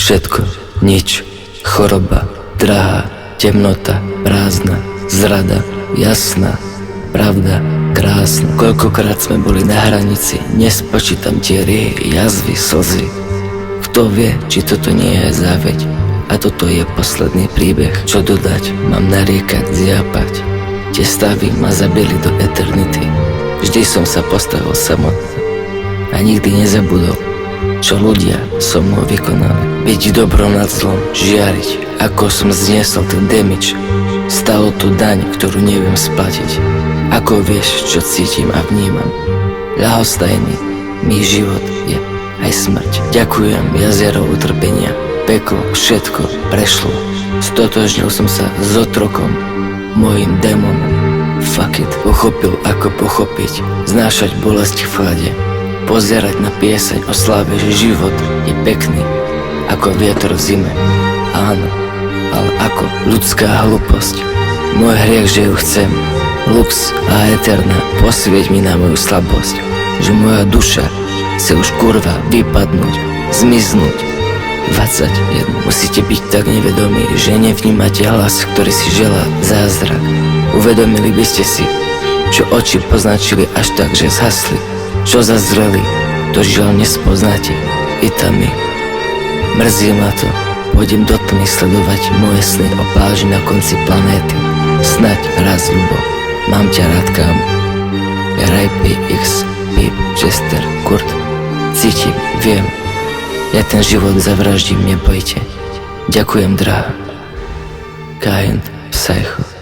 Všetko, nič, choroba, drahá, temnota, prázdna, zrada, jasná, pravda, krásna. Koľkokrát sme boli na hranici, nespočítam tie riehy, jazvy, slzy. Kto vie, či toto nie je záveď. A toto je posledný príbeh. Čo dodať, mám nariekať, zjapať. Tie stavy ma zabili do eternity. Vždy som sa postavil samotný a nikdy nezabudol, čo ľudia so mnou vykonali. Byť dobro nad zlom, žiariť, ako som zniesol ten damage. Stalo to daň, ktorú neviem splatiť. Ako vieš, čo cítim a vnímam. Ľahostajný mi život je aj smrť. Ďakujem jazero utrpenia. Peklo, všetko prešlo. Stotožnil som sa s otrokom, mojim démonom. Fuck it. Pochopil, ako pochopiť. Znášať bolesť v chlade. Pozerať na pieseň o sláve, že život je pekný ako vietor v zime. Áno, ale ako ľudská hlúposť. Môj hriech, že ju chcem. Lux a eterna, posvieť mi na moju slabosť. Že moja duša chce už kurva vypadnúť, zmiznúť. 21. Musíte byť tak nevedomí, že nevnímate hlas, ktorý si želá zázrak. Uvedomili by ste si, čo oči poznačili až tak, že zhasli. Čo zazreli, to žiaľ nespoznáte. I tam mi mrzí ma to. Pôjdem do tmy sledovať moje sny o pláži na konci planéty. Snaď raz, ľubo, mám ťa rád, kámo. R.I.P. X, Pip, Chester, Kurt. Cítim, viem. Ja ten život zavraždím, nebojte. Ďakujem, drahá. Kind Psycho.